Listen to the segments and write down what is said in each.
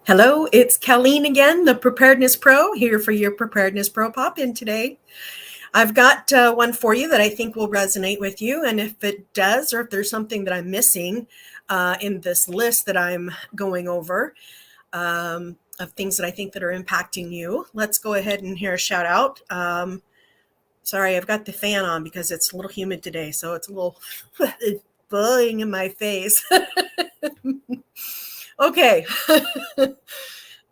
Hello, it's Colleen again, the Preparedness Pro, here for your Preparedness Pro pop-in today. I've got one for you that I think will resonate with you, and if it does, or if there's something that I'm missing in this list that I'm going over of things that I think that are impacting you, let's go ahead and hear a shout out. Sorry, I've got the fan on because it's a little humid today, so it's a little blowing in my face. Okay.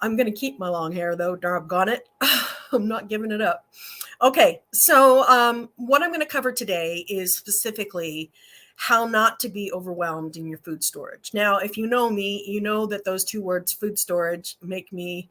I'm going to keep my long hair, though. Doggone it. I'm not giving it up. Okay. So what I'm going to cover today is specifically how not to be overwhelmed in your food storage. Now, if you know me, you know that those two words, food storage, make me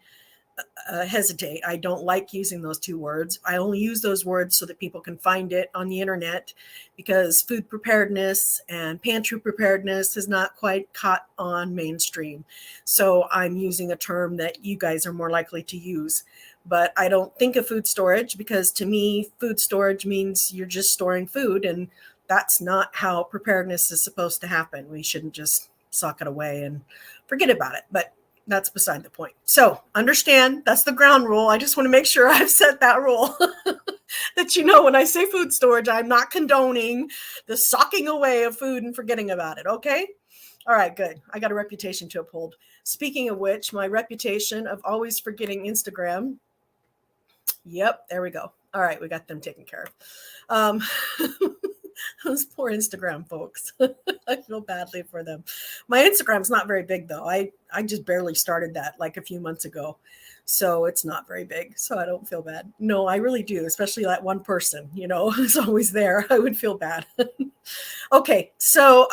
hesitate. I don't like using those two words. I only use those words so that people can find it on the internet, because food preparedness and pantry preparedness has not quite caught on mainstream. So I'm using a term that you guys are more likely to use. But I don't think of food storage, because to me, food storage means you're just storing food, and that's not how preparedness is supposed to happen. We shouldn't just sock it away and forget about it. But that's beside the point. So understand, that's the ground rule. I just want to make sure I've set that rule that, you know, when I say food storage, I'm not condoning the socking away of food and forgetting about it. Okay. All right, good. I got a reputation to uphold. Speaking of which, my reputation of always forgetting Instagram. Yep. There we go. All right. We got them taken care of. Those poor Instagram folks. I feel badly for them. My Instagram's not very big, though. I just barely started that like a few months ago. So it's not very big. So I don't feel bad. No, I really do. Especially that one person, you know, who's always there. I would feel bad. Okay. So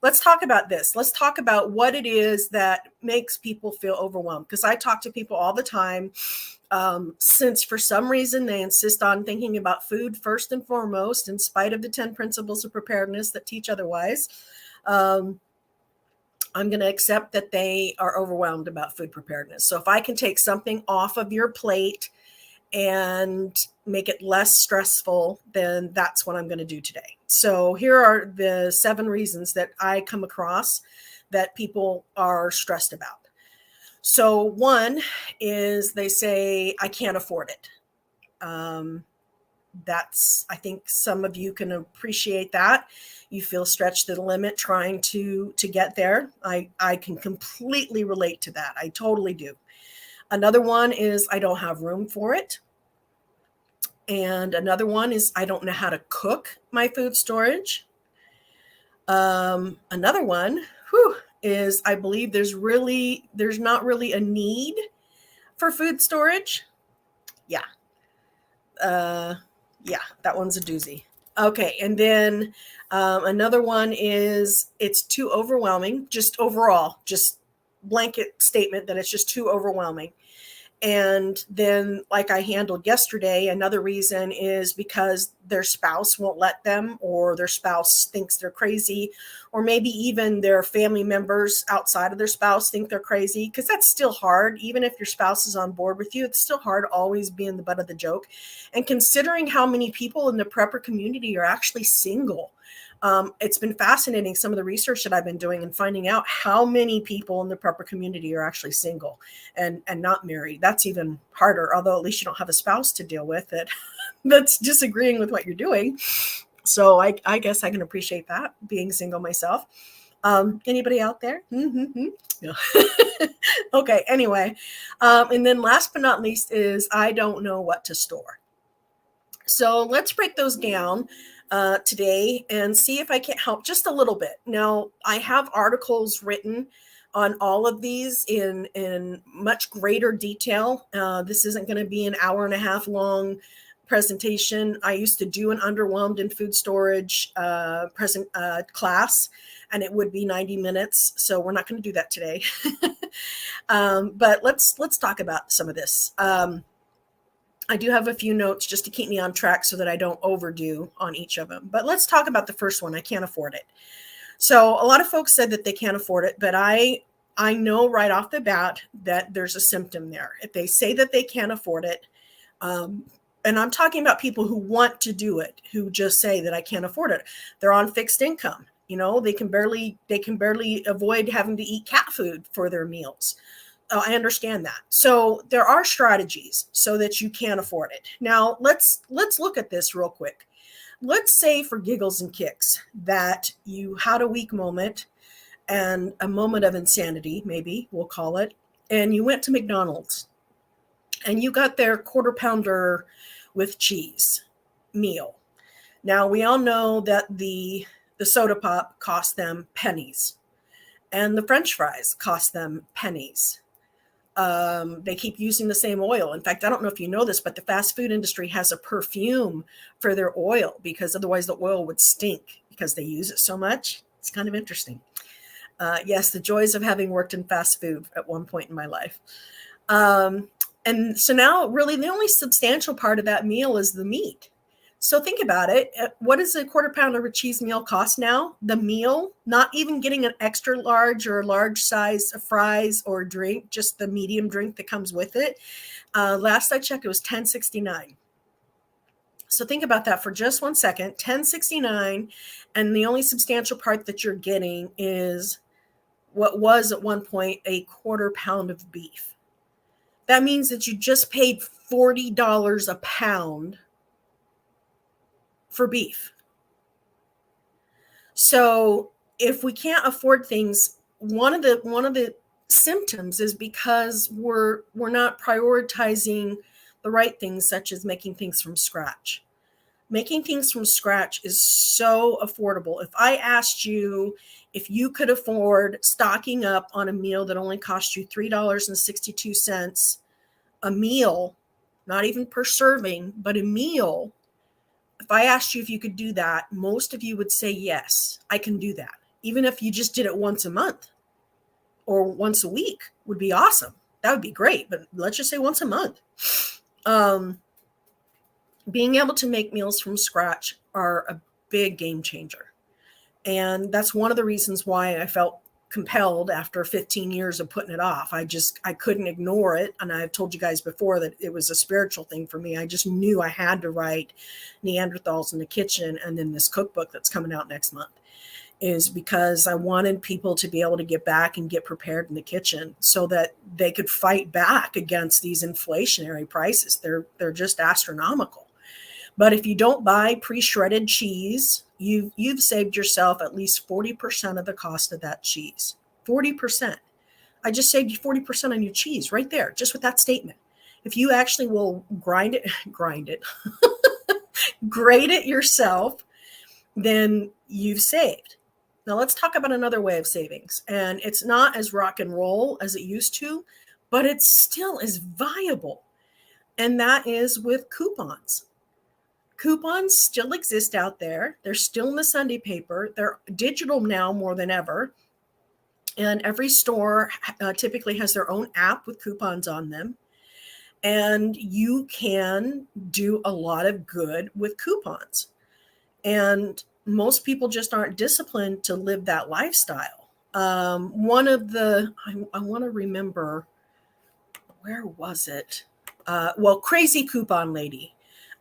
let's talk about this. Let's talk about what it is that makes people feel overwhelmed. Because I talk to people all the time. Since for some reason they insist on thinking about food first and foremost, in spite of the 10 principles of preparedness that teach otherwise, I'm going to accept that they are overwhelmed about food preparedness. So if I can take something off of your plate and make it less stressful, then that's what I'm going to do today. So here are the 7 reasons that I come across that people are stressed about. So one is they say, I can't afford it. I think some of you can appreciate that. You feel stretched to the limit trying to get there. I can completely relate to that. I totally do. Another one is I don't have room for it. And another one is I don't know how to cook my food storage. Another one, is I believe there's not really a need for food storage. Yeah. That one's a doozy. Okay. And then another one is it's too overwhelming, just overall, just blanket statement that it's just too overwhelming. And then, like I handled yesterday, another reason is because their spouse won't let them, or their spouse thinks they're crazy, or maybe even their family members outside of their spouse think they're crazy, because that's still hard. Even if your spouse is on board with you, it's still hard always being the butt of the joke. And considering how many people in the prepper community are actually single, it's been fascinating, some of the research that I've been doing and finding out how many people in the prepper community are actually single and not married. That's even harder, although at least you don't have a spouse to deal with that's disagreeing with what you're doing. So I guess I can appreciate that, being single myself. Anybody out there? Mm-hmm. No. Okay, anyway. And then last but not least is I don't know what to store. So let's break those down today and see if I can help just a little bit. Now, I have articles written on all of these in much greater detail. This isn't going to be an hour and a half long presentation. I used to do an underwhelmed in food storage class, and it would be 90 minutes. So we're not going to do that today. But let's talk about some of this. I do have a few notes just to keep me on track so that I don't overdo on each of them. But let's talk about the first one. I can't afford it. So a lot of folks said that they can't afford it, but I know right off the bat that there's a symptom there. If they say that they can't afford it, and I'm talking about people who want to do it, who just say that I can't afford it. They're on fixed income. You know, they can barely avoid having to eat cat food for their meals. I understand that. So there are strategies so that you can afford it. Now let's look at this real quick. Let's say for giggles and kicks that you had a weak moment and a moment of insanity, maybe we'll call it, and you went to McDonald's and you got their quarter pounder with cheese meal. Now we all know that the soda pop cost them pennies and the French fries cost them pennies. They keep using the same oil. In fact, I don't know if you know this, but the fast food industry has a perfume for their oil because otherwise the oil would stink because they use it so much. It's kind of interesting. Yes, the joys of having worked in fast food at one point in my life. Um, and so now, really, the only substantial part of that meal is the meat. So think about it. What does a quarter pounder of a cheese meal cost now? The meal, not even getting an extra large or large size of fries or drink, just the medium drink that comes with it. Last I checked, it was $10.69. So think about that for just 1 second. $10.69, and the only substantial part that you're getting is what was at one point a quarter pound of beef. That means that you just paid $40 a pound for beef. So if we can't afford things, one of the symptoms is because we're not prioritizing the right things, such as making things from scratch. Making things from scratch is so affordable. If I asked you if you could afford stocking up on a meal that only cost you $3.62 a meal, not even per serving, but a meal, if I asked you if you could do that, most of you would say, yes, I can do that. Even if you just did it once a month or once a week would be awesome. That would be great. But let's just say once a month. Being able to make meals from scratch are a big game changer. And that's one of the reasons why I felt compelled after 15 years of putting it off. I couldn't ignore it. And I've told you guys before that it was a spiritual thing for me. I just knew I had to write Neanderthals in the Kitchen and then this cookbook that's coming out next month, is because I wanted people to be able to get back and get prepared in the kitchen so that they could fight back against these inflationary prices. They're just astronomical. But if you don't buy pre-shredded cheese, you've saved yourself at least 40% of the cost of that cheese. 40%. I just saved you 40% on your cheese right there, just with that statement. If you actually will grate it yourself, then you've saved. Now let's talk about another way of savings. And it's not as rock and roll as it used to, but it still is viable. And that is with coupons. Coupons still exist out there. They're still in the Sunday paper. They're digital now more than ever. And every store typically has their own app with coupons on them. And you can do a lot of good with coupons. And most people just aren't disciplined to live that lifestyle. One of the, I want to remember, where was it? Crazy Coupon Lady.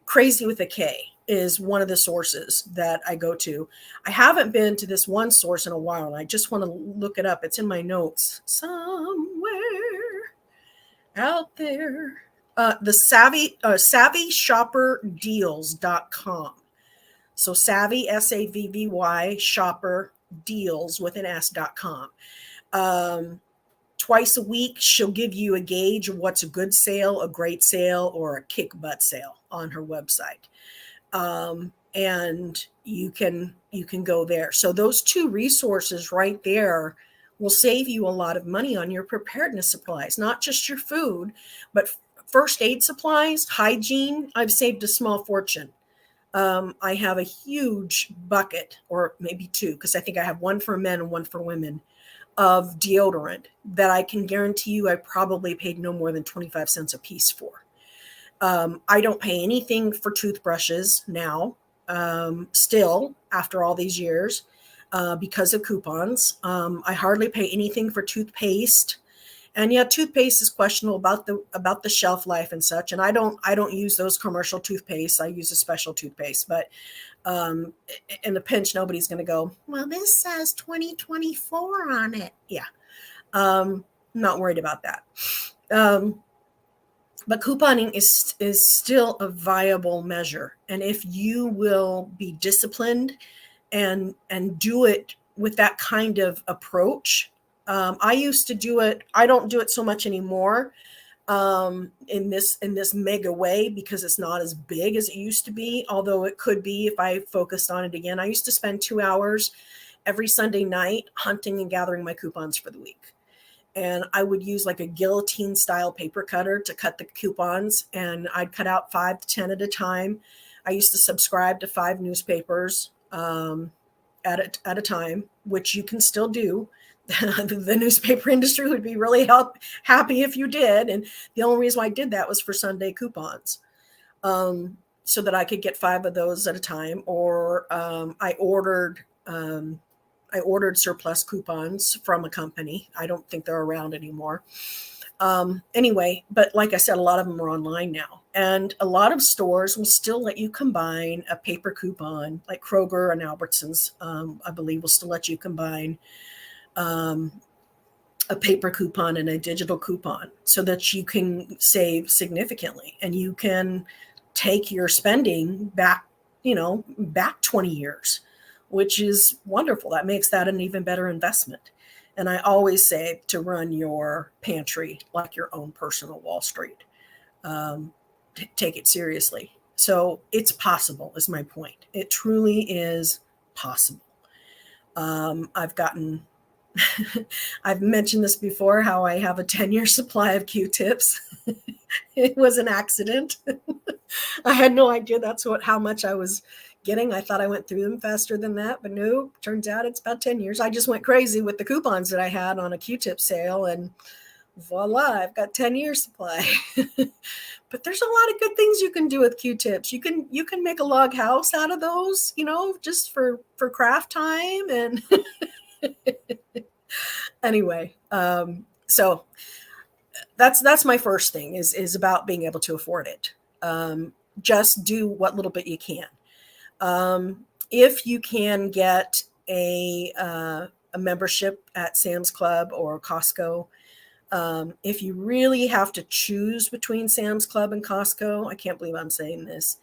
Crazy with a K is one of the sources that I go to. I haven't been to this one source in a while, and I just want to look it up. It's in my notes somewhere out there. The savvyshopperdeals.com. So savvy, SAVVY, shopper deals with an S.com. Twice a week, she'll give you a gauge of what's a good sale, a great sale, or a kick butt sale on her website. And you can go there. So those two resources right there will save you a lot of money on your preparedness supplies, not just your food, but first aid supplies, hygiene. I've saved a small fortune. I have a huge bucket, or maybe two, because I think I have one for men and one for women, of deodorant that I can guarantee you I probably paid no more than 25 cents a piece for. I don't pay anything for toothbrushes now, still after all these years, because of coupons. I hardly pay anything for toothpaste. And yeah, toothpaste is questionable about the shelf life and such. And I don't use those commercial toothpaste. I use a special toothpaste. But in a pinch, nobody's going to go, well, this says 2024 on it. Yeah. I'm not worried about that. But couponing is still a viable measure. And if you will be disciplined and do it with that kind of approach, I used to do it. I don't do it so much anymore in this mega way because it's not as big as it used to be. Although it could be if I focused on it again. I used to spend 2 hours every Sunday night hunting and gathering my coupons for the week. And I would use like a guillotine style paper cutter to cut the coupons, and I'd cut out 5 to 10 at a time. I used to subscribe to 5 newspapers at a time, which you can still do. The newspaper industry would be really happy if you did. And the only reason why I did that was for Sunday coupons, so that I could get 5 of those at a time. Or I ordered surplus coupons from a company. I don't think they're around anymore. Anyway, but like I said, a lot of them are online now. And a lot of stores will still let you combine a paper coupon, like Kroger and Albertsons, I believe, will still let you combine a paper coupon and a digital coupon so that you can save significantly and you can take your spending back, back 20 years, which is wonderful. That makes that an even better investment. And I always say to run your pantry like your own personal Wall Street. Take it seriously. So it's possible, is my point. It truly is possible. I've gotten, I've mentioned this before, how I have a 10-year supply of Q-tips. It was an accident. I had no idea how much I was getting. I thought I went through them faster than that, but no, turns out it's about 10 years. I just went crazy with the coupons that I had on a Q-tip sale, and voila, I've got 10 years supply. But there's a lot of good things you can do with Q-tips. You can make a log house out of those, just for craft time. And anyway, so that's my first thing is about being able to afford it. Just do what little bit you can. If you can get a membership at Sam's Club or Costco, if you really have to choose between Sam's Club and Costco, I can't believe I'm saying this,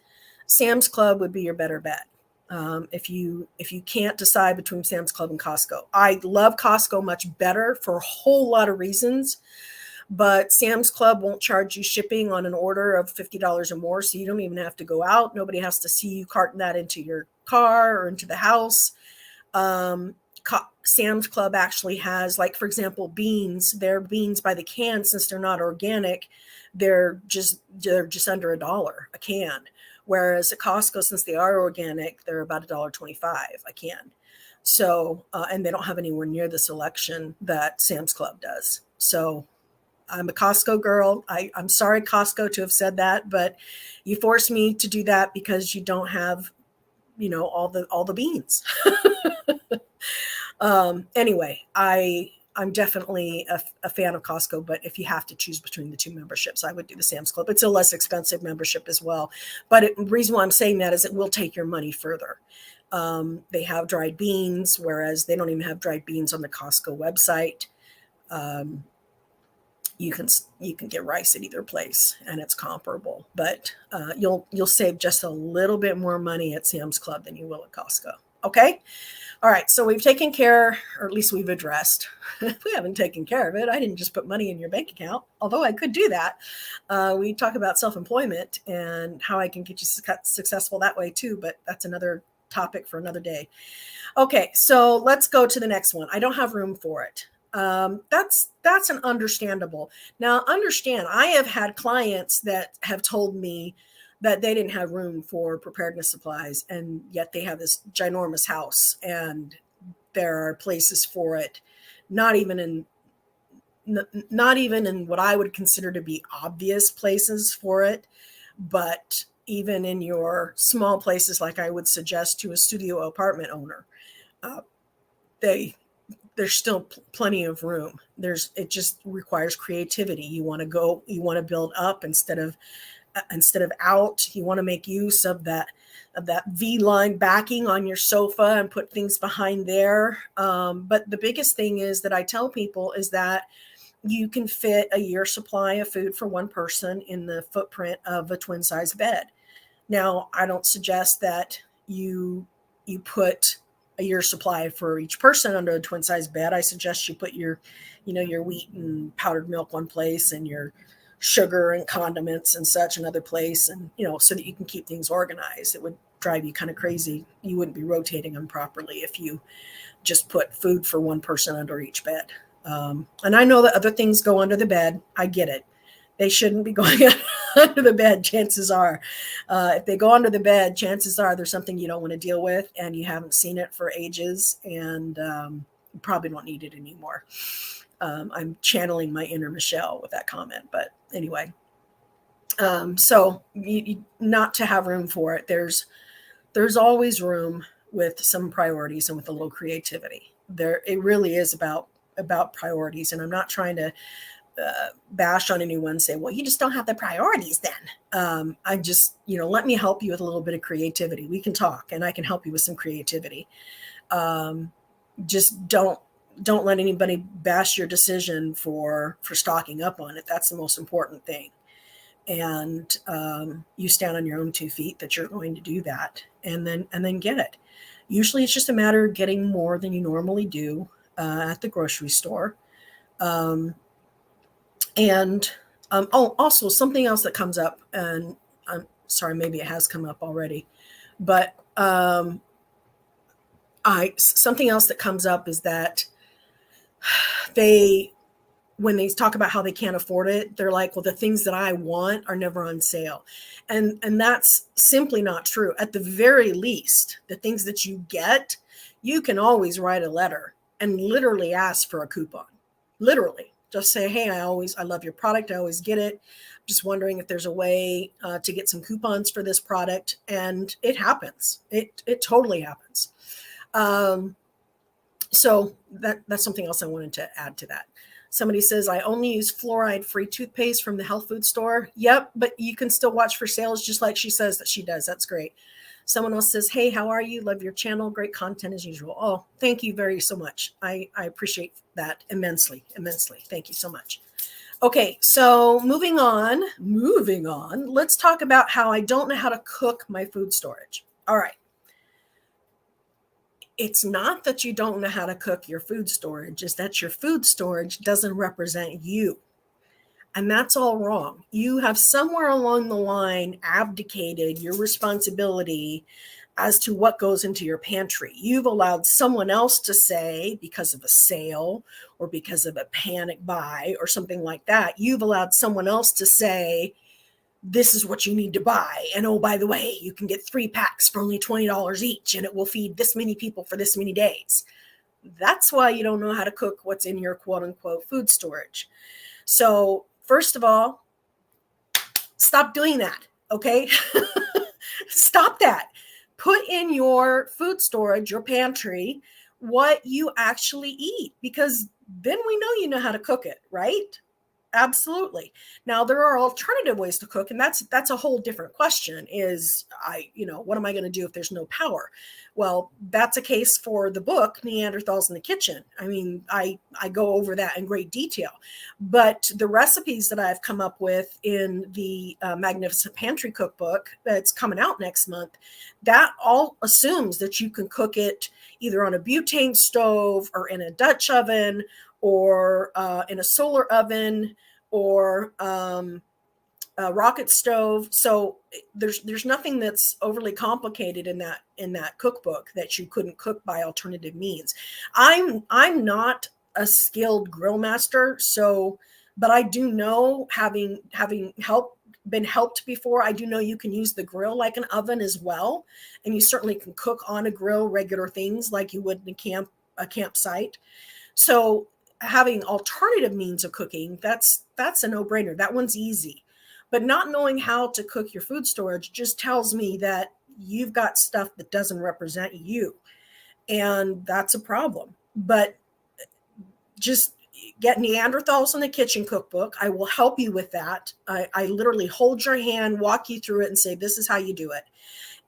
Sam's Club would be your better bet. If you can't decide between Sam's Club and Costco. I love Costco much better for a whole lot of reasons, but Sam's Club won't charge you shipping on an order of $50 or more, so you don't even have to go out. Nobody has to see you carting that into your car or into the house. Sam's Club actually has, like, for example, beans. Their beans by the can, since they're not organic, they're just under $1 a can. Whereas at Costco, since they are organic, they're about $1.25 a can. So, and they don't have anywhere near the selection that Sam's Club does. So I'm a Costco girl. I'm sorry, Costco, to have said that, but you forced me to do that because you don't have, all the beans. Anyway, I'm definitely a fan of Costco, but if you have to choose between the two memberships, I would do the Sam's Club. It's a less expensive membership as well. But the reason why I'm saying that is it will take your money further. They have dried beans, whereas they don't even have dried beans on the Costco website. You can get rice at either place, and it's comparable. But you'll save just a little bit more money at Sam's Club than you will at Costco. Okay. All right, so we've taken care, or at least we've addressed. We haven't taken care of it. I didn't just put money in your bank account, although I could do that. We talk about self-employment and how I can get you successful that way too, but that's another topic for another day. Okay, so let's go to the next one. I don't have room for it. That's an understandable. Now, understand, I have had clients that have told me that they didn't have room for preparedness supplies, and yet they have this ginormous house, and there are places for it, not even in what I would consider to be obvious places for it, but even in your small places, like I would suggest to a studio apartment owner, there's still plenty of room. It just requires creativity. You want to build up instead of out. You want to make use of that V-line backing on your sofa and put things behind there. But the biggest thing is that I tell people is that you can fit a year's supply of food for one person in the footprint of a twin size bed. Now, I don't suggest that you put a year's supply for each person under a twin size bed. I suggest you put your wheat and powdered milk one place and your sugar and condiments and such another place, and so that you can keep things organized. It would drive you kind of crazy. You wouldn't be rotating them properly if you just put food for one person under each bed. And I know that other things go under the bed. I get it. They shouldn't be going under the bed. Chances are, if they go under the bed, chances are there's something you don't want to deal with, and you haven't seen it for ages, and you probably don't need it anymore. I'm channeling my inner Michelle with that comment, but anyway. So not to have room for it. There's always room with some priorities and with a little creativity. It really is about priorities, and I'm not trying to bash on anyone, say, well, you just don't have the priorities then. I just, let me help you with a little bit of creativity. We can talk and I can help you with some creativity. Just don't let anybody bash your decision for stocking up on it. That's the most important thing. And you stand on your own 2 feet that you're going to do that, and then get it. Usually it's just a matter of getting more than you normally do at the grocery store. Also something else that comes up, and I'm sorry, maybe it has come up already, but something else that comes up is that when they talk about how they can't afford it, they're like, well, the things that I want are never on sale. And that's simply not true. At the very least, the things that you get, you can always write a letter and literally ask for a coupon. Literally. Just say, hey, I love your product. I always get it. Just wondering if there's a way to get some coupons for this product. And it happens. It totally happens. So that's something else I wanted to add to that. Somebody says, I only use fluoride-free toothpaste from the health food store. Yep, but you can still watch for sales just like she says that she does. That's great. Someone else says, hey, how are you? Love your channel. Great content as usual. Oh, thank you very so much. I appreciate that immensely. Thank you so much. Okay, so moving on. Let's talk about how I don't know how to cook my food storage. All right. It's not that you don't know how to cook your food storage, it's that your food storage doesn't represent you. And that's all wrong. You have somewhere along the line abdicated your responsibility as to what goes into your pantry. You've allowed someone else to say, because of a sale or because of a panic buy or something like that, you've allowed someone else to say, this is what you need to buy. And oh, by the way, you can get 3 packs for only $20 each, and it will feed this many people for this many days. That's why you don't know how to cook what's in your quote unquote food storage. So first of all, stop doing that. Okay. Stop that. Put in your food storage, your pantry, what you actually eat, because then we know you know how to cook it, right? Absolutely. Now there are alternative ways to cook, and that's a whole different question. What am I going to do if there's no power? Well, that's a case for the book, Neanderthals in the Kitchen. I mean, I go over that in great detail, but the recipes that I've come up with in the Magnificent Pantry cookbook that's coming out next month, that all assumes that you can cook it either on a butane stove or in a Dutch oven or in a solar oven or a rocket stove. So there's nothing that's overly complicated in that cookbook that you couldn't cook by alternative means. I'm not a skilled grill master, but I do know, having been helped before, I do know you can use the grill like an oven as well, and you certainly can cook on a grill regular things like you would in a campsite. So having alternative means of cooking, that's a no-brainer. That one's easy. But not knowing how to cook your food storage just tells me that you've got stuff that doesn't represent you. And that's a problem. But just get Neanderthals in the Kitchen cookbook. I will help you with that. I literally hold your hand, walk you through it, and say, this is how you do it.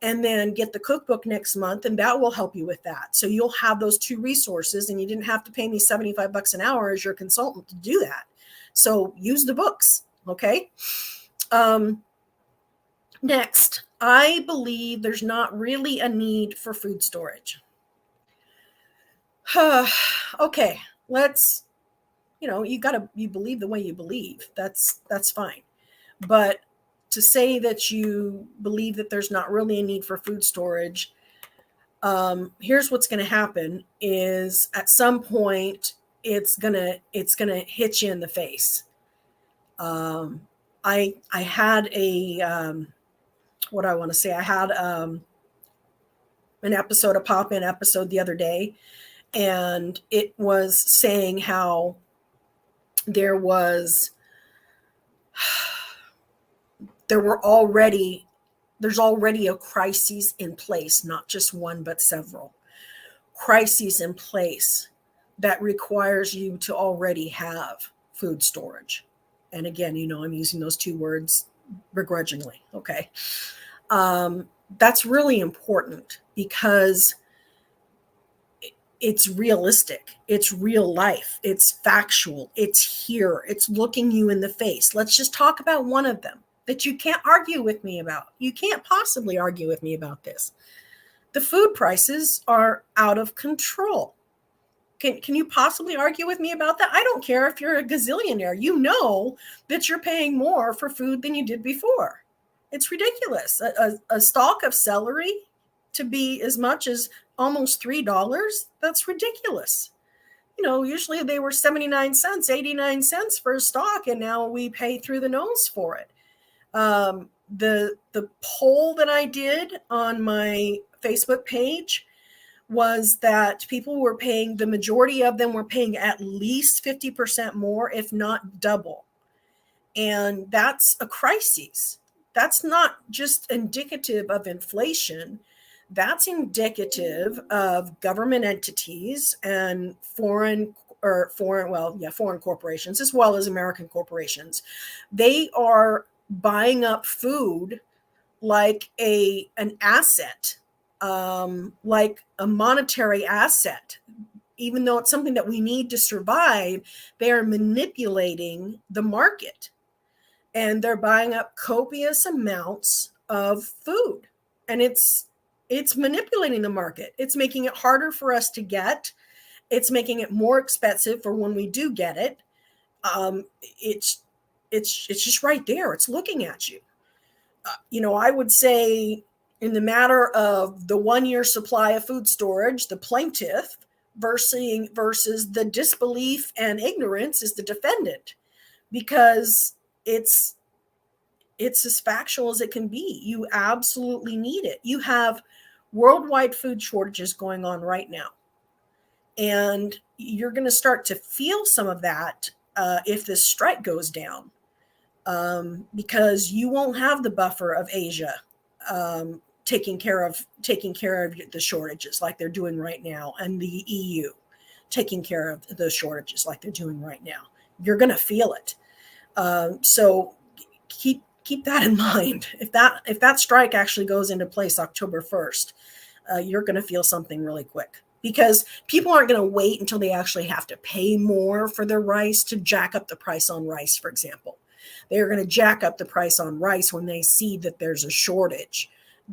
And then get the cookbook next month, and that will help you with that. So you'll have those 2 resources, and you didn't have to pay me $75 an hour as your consultant to do that. So use the books. Okay. Next, I believe there's not really a need for food storage. Okay, let's, you believe the way you believe. That's fine. But to say that you believe that there's not really a need for food storage, here's what's going to happen is at some point it's gonna hit you in the face. I had what I want to say. I had an episode, a pop-in episode the other day, and it was saying how there was there's already a crisis in place, not just one but several crises in place that requires you to already have food storage. And again, I'm using those two words begrudgingly. Okay. That's really important because it's realistic. It's real life. It's factual. It's here. It's looking you in the face. Let's just talk about one of them that you can't argue with me about. You can't possibly argue with me about this. The food prices are out of control. Can you possibly argue with me about that? I don't care if you're a gazillionaire. You know that you're paying more for food than you did before. It's ridiculous. A stalk of celery to be as much as almost $3, that's ridiculous. Usually they were 79 cents, 89 cents for a stalk, and now we pay through the nose for it. The poll that I did on my Facebook page was that people were paying, the majority of them were paying at least 50% more, if not double. And that's a crisis. That's not just indicative of inflation. That's indicative of government entities and foreign corporations, as well as American corporations. They are buying up food like an asset, like a monetary asset. Even though it's something that we need to survive, they are manipulating the market, and they're buying up copious amounts of food, and it's manipulating the market. It's making it harder for us to get. It's making it more expensive for when we do get it. It's just right there. It's looking at you. I would say in the matter of the 1-year supply of food storage, the plaintiff versus the disbelief and ignorance is the defendant, because it's as factual as it can be. You absolutely need it. You have worldwide food shortages going on right now, and you're going to start to feel some of that if this strike goes down. Because you won't have the buffer of Asia taking care of the shortages like they're doing right now, and the EU taking care of those shortages like they're doing right now. You're going to feel it. So keep that in mind. If that strike actually goes into place October 1st, you're going to feel something really quick, because people aren't going to wait until they actually have to pay more for their rice to jack up the price on rice, for example. They're going to jack up the price on rice when they see that there's a shortage.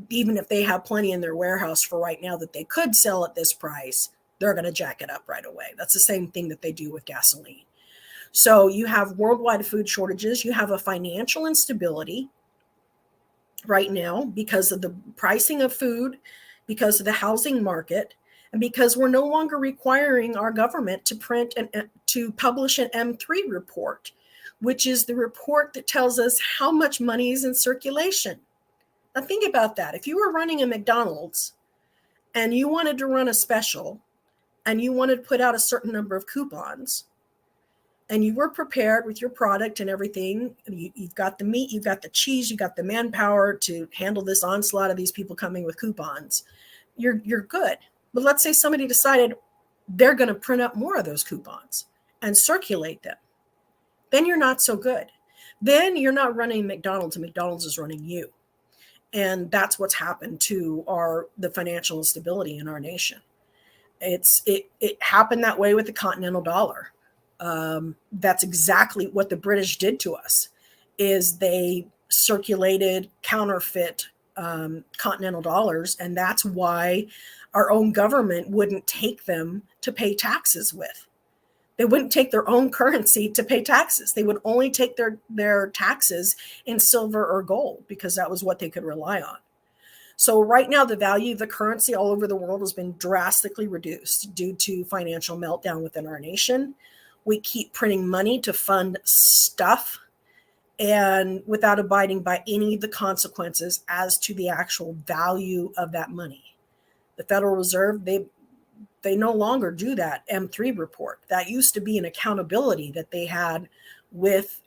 Even if they have plenty in their warehouse for right now that they could sell at this price, they're going to jack it up right away. That's the same thing that they do with gasoline. So you have worldwide food shortages. You have a financial instability right now because of the pricing of food, because of the housing market, and because we're no longer requiring our government to publish an M3 report, which is the report that tells us how much money is in circulation. Now think about that. If you were running a McDonald's and you wanted to run a special and you wanted to put out a certain number of coupons, and you were prepared with your product and everything, you've got the meat, you've got the cheese, you've got the manpower to handle this onslaught of these people coming with coupons, you're good. But let's say somebody decided they're going to print up more of those coupons and circulate them. Then you're not so good. Then you're not running McDonald's, and McDonald's is running you. And that's what's happened to the financial instability in our nation. It happened that way with the continental dollar. That's exactly what the British did to us, is they circulated counterfeit continental dollars, and that's why our own government wouldn't take them to pay taxes with. They wouldn't take their own currency to pay taxes. They would only take their taxes in silver or gold because that was what they could rely on. So right now, the value of the currency all over the world has been drastically reduced due to financial meltdown within our nation. We keep printing money to fund stuff and without abiding by any of the consequences as to the actual value of that money. The Federal Reserve, they no longer do that M3 report. That used to be an accountability that they had with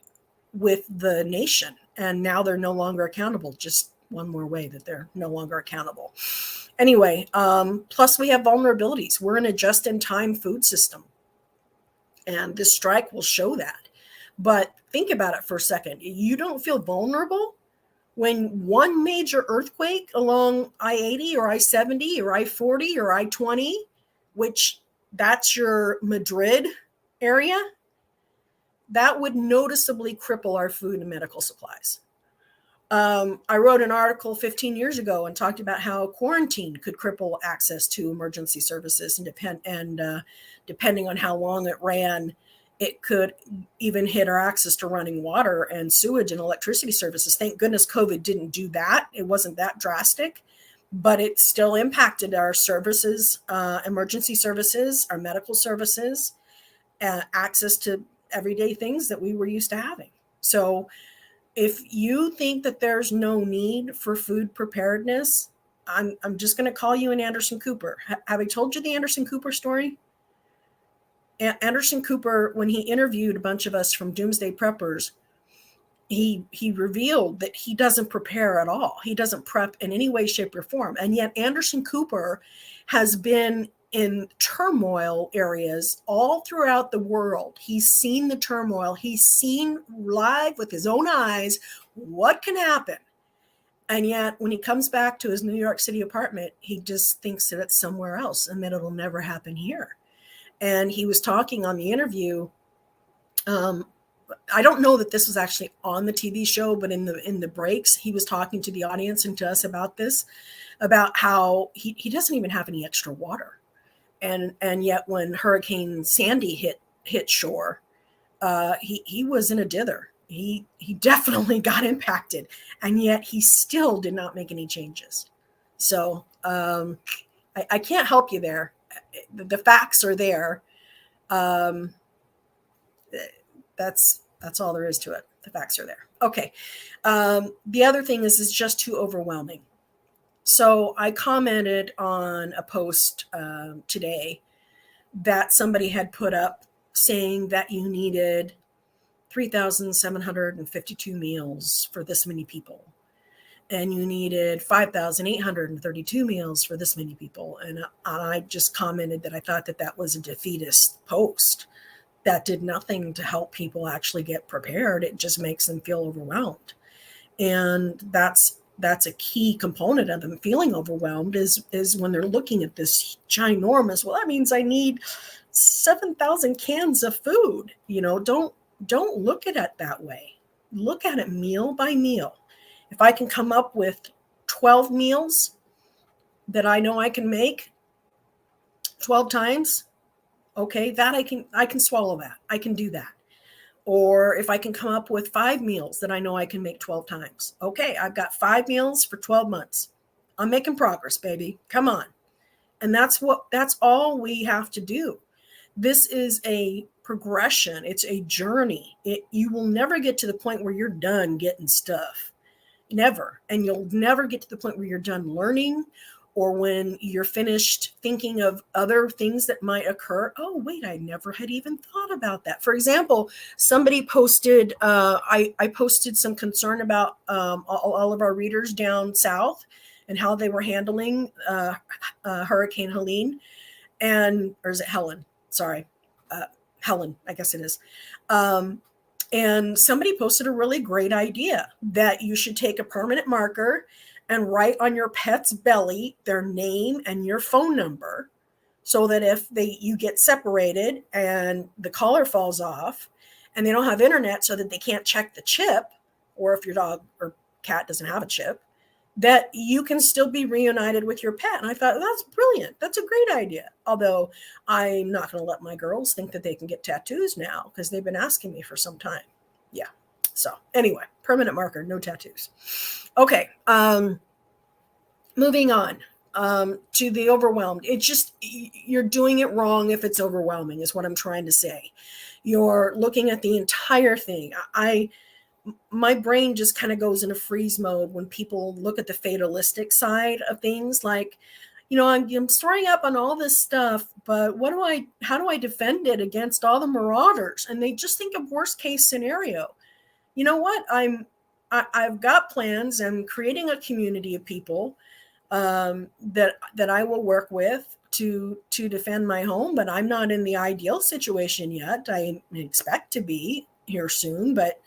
the nation, and now they're no longer accountable. Just one more way that they're no longer accountable. Anyway, plus we have vulnerabilities. We're in a just-in-time food system, and this strike will show that. But think about it for a second. You don't feel vulnerable when one major earthquake along I-80 or I-70 or I-40 or I-20, which that's your Madrid area, that would noticeably cripple our food and medical supplies. I wrote an article 15 years ago and talked about how quarantine could cripple access to emergency services, and depending on how long it ran, it could even hit our access to running water and sewage and electricity services. Thank goodness COVID didn't do that. It wasn't that drastic, but it still impacted our services, emergency services, our medical services, access to everyday things that we were used to having. So if you think that there's no need for food preparedness, I'm just going to call you an Anderson Cooper. Have I told you the Anderson Cooper story? Anderson Cooper, when he interviewed a bunch of us from Doomsday Preppers, he revealed that he doesn't prepare at all. He doesn't prep in any way, shape, or form. And yet Anderson Cooper has been in turmoil areas all throughout the world. He's seen the turmoil. He's seen live with his own eyes what can happen. And yet when he comes back to his New York City apartment, he just thinks that it's somewhere else and that it'll never happen here. And he was talking on the interview. I don't know that this was actually on the TV show, but in the breaks, he was talking to the audience and to us about this, about how he doesn't even have any extra water. And yet when Hurricane Sandy hit shore, he was in a dither. He definitely got impacted, and yet he still did not make any changes. So I can't help you there. The facts are there. That's all there is to it. The facts are there. Okay. The other thing is just too overwhelming. So I commented on a post today that somebody had put up saying that you needed 3,752 meals for this many people, and you needed 5,832 meals for this many people. And I just commented that I thought that was a defeatist post that did nothing to help people actually get prepared. It just makes them feel overwhelmed. And that's a key component of them feeling overwhelmed is when they're looking at this ginormous, well, that means I need 7,000 cans of food. Don't look at it that way. Look at it meal by meal. If I can come up with 12 meals that I know I can make 12 times, okay, that I can swallow that. I can do that. Or if I can come up with 5 meals that I know I can make 12 times. Okay, I've got 5 meals for 12 months. I'm making progress, baby. Come on. And that's all we have to do. This is a progression. It's a journey. You will never get to the point where you're done getting stuff. Never. And you'll never get to the point where you're done learning, or when you're finished thinking of other things that might occur. Oh, wait, I never had even thought about that. For example, somebody posted, I posted some concern about all of our readers down south and how they were handling Hurricane Helene, or is it Helen? Sorry, Helen, I guess it is. And somebody posted a really great idea that you should take a permanent marker and write on your pet's belly their name and your phone number so that if you get separated and the collar falls off and they don't have internet so that they can't check the chip, or if your dog or cat doesn't have a chip, that you can still be reunited with your pet. And I thought, that's brilliant. That's a great idea. Although I'm not going to let my girls think that they can get tattoos now because they've been asking me for some time. Yeah. So anyway, permanent marker, no tattoos. Okay. Moving on to the overwhelmed. It's just, you're doing it wrong if it's overwhelming is what I'm trying to say. You're looking at the entire thing. My brain just kind of goes into freeze mode when people look at the fatalistic side of things. Like, I'm throwing up on all this stuff, but how do I defend it against all the marauders? And they just think of worst case scenario. You know what? I've got plans. I'm creating a community of people that I will work with to defend my home, but I'm not in the ideal situation yet. I expect to be here soon, but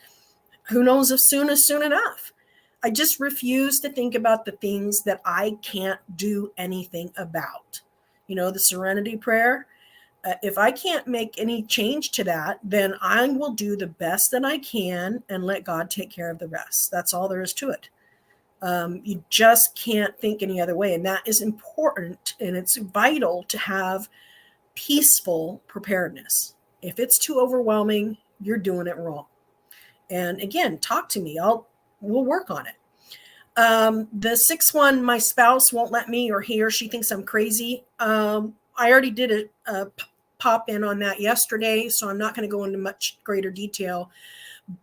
who knows if soon is soon enough. I just refuse to think about the things that I can't do anything about. The serenity prayer. If I can't make any change to that, then I will do the best that I can and let God take care of the rest. That's all there is to it. You just can't think any other way. And that is important. And it's vital to have peaceful preparedness. If it's too overwhelming, you're doing it wrong. And again, talk to me. We'll work on it. The sixth one, my spouse won't let me, or he or she thinks I'm crazy. I already did a pop in on that yesterday, so I'm not going to go into much greater detail,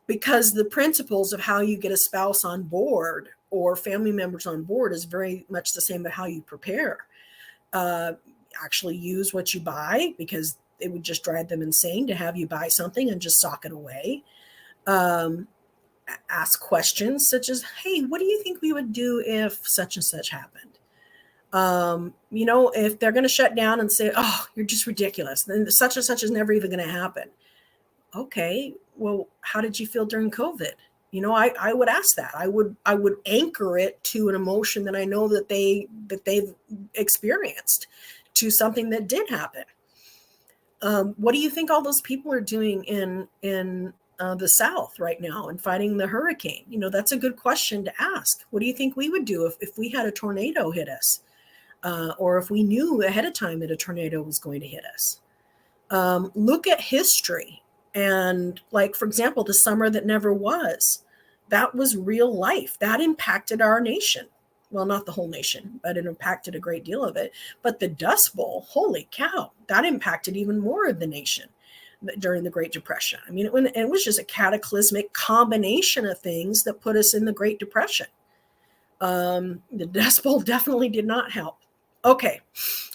because the principles of how you get a spouse on board or family members on board is very much the same as how you prepare. Actually use what you buy, because it would just drive them insane to have you buy something and just sock it away. Ask questions such as, hey, what do you think we would do if such and such happened? If they're going to shut down and say, oh, you're just ridiculous, then such and such is never even going to happen. Okay, well, how did you feel during COVID? I would ask that. I would anchor it to an emotion that I know that they've experienced, to something that did happen. What do you think all those people are doing in the South right now and fighting the hurricane? That's a good question to ask. What do you think we would do if we had a tornado hit us? Or if we knew ahead of time that a tornado was going to hit us? Look at history. And like, for example, the summer that never was, that was real life. That impacted our nation. Well, not the whole nation, but it impacted a great deal of it. But the Dust Bowl, holy cow, that impacted even more of the nation during the Great Depression. I mean, it was just a cataclysmic combination of things that put us in the Great Depression. The Dust Bowl definitely did not help. Okay,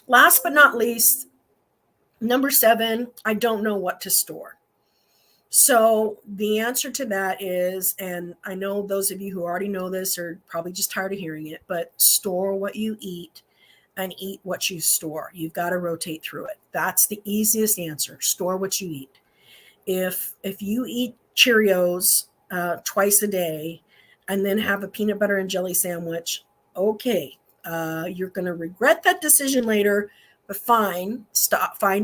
last but not least, number 7, I don't know what to store. So the answer to that is, and I know those of you who already know this are probably just tired of hearing it, but store what you eat and eat what you store. You've got to rotate through it. That's the easiest answer. Store what you eat. If you eat Cheerios twice a day and then have a peanut butter and jelly sandwich, okay, you're going to regret that decision later. But find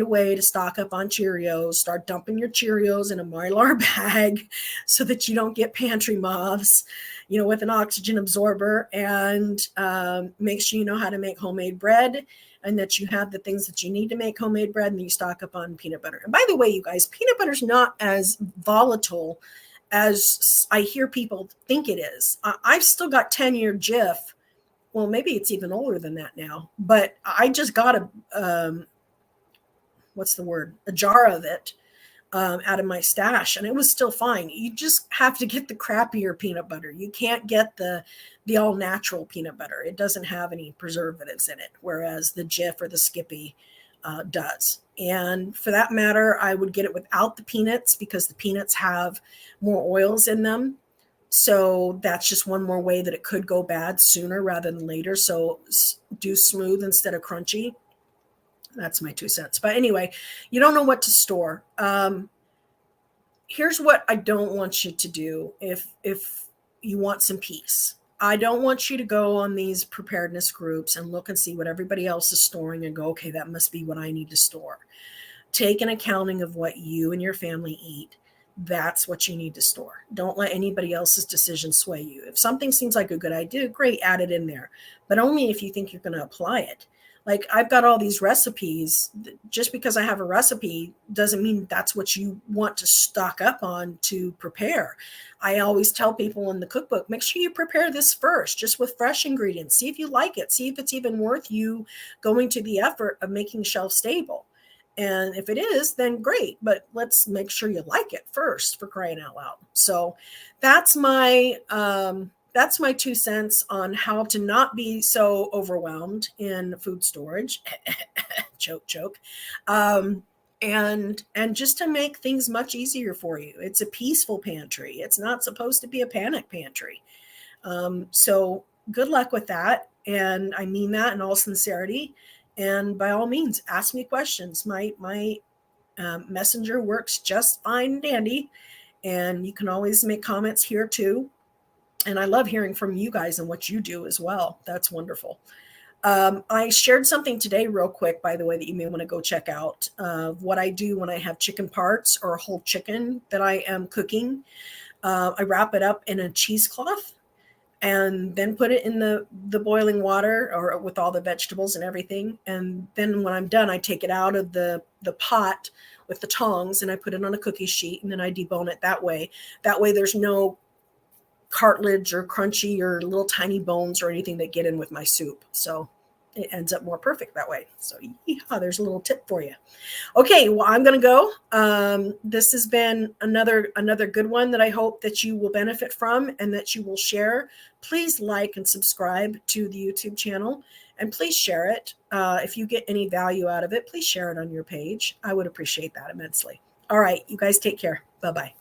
a way to stock up on Cheerios. Start dumping your Cheerios in a Mylar bag so that you don't get pantry moths, with an oxygen absorber, and make sure you know how to make homemade bread, and that you have the things that you need to make homemade bread, and you stock up on peanut butter. And by the way, you guys, peanut butter is not as volatile as I hear people think it is. I've still got 10-year Jif. Well, maybe it's even older than that now, but I just got a jar of it out of my stash, and it was still fine. You just have to get the crappier peanut butter. You can't get the all natural peanut butter. It doesn't have any preservatives in it, whereas the Jif or the Skippy does. And for that matter, I would get it without the peanuts, because the peanuts have more oils in them. So that's just one more way that it could go bad sooner rather than later. So do smooth instead of crunchy. That's my 2 cents. But anyway, you don't know what to store. Here's what I don't want you to do if you want some peace. I don't want you to go on these preparedness groups and look and see what everybody else is storing and go, okay, that must be what I need to store. Take an accounting of what you and your family eat. That's what you need to store. Don't let anybody else's decision sway you. If something seems like a good idea, great, add it in there, but only if you think you're going to apply it. Like, I've got all these recipes. Just because I have a recipe doesn't mean that's what you want to stock up on to prepare. I always tell people in the cookbook, make sure you prepare this first, just with fresh ingredients. See if you like it. See if it's even worth you going to the effort of making shelf stable. And if it is, then great. But let's make sure you like it first, for crying out loud. So that's that's my 2 cents on how to not be so overwhelmed in food storage. Choke, choke. And just to make things much easier for you. It's a peaceful pantry. It's not supposed to be a panic pantry. So good luck with that. And I mean that in all sincerity. And by all means, ask me questions. My messenger works just fine and dandy. And you can always make comments here too. And I love hearing from you guys and what you do as well. That's wonderful. I shared something today real quick, by the way, that you may want to go check out of what I do when I have chicken parts or a whole chicken that I am cooking. I wrap it up in a cheesecloth and then put it in the boiling water or with all the vegetables and everything. And then when I'm done, I take it out of the pot with the tongs and I put it on a cookie sheet and then I debone it that way. That way there's no cartilage or crunchy or little tiny bones or anything that get in with my soup. So it ends up more perfect that way. So yeah, there's a little tip for you. Okay, well, I'm going to go. This has been another good one that I hope that you will benefit from and that you will share. Please like and subscribe to the YouTube channel, and please share it. If you get any value out of it, please share it on your page. I would appreciate that immensely. All right, you guys take care. Bye-bye.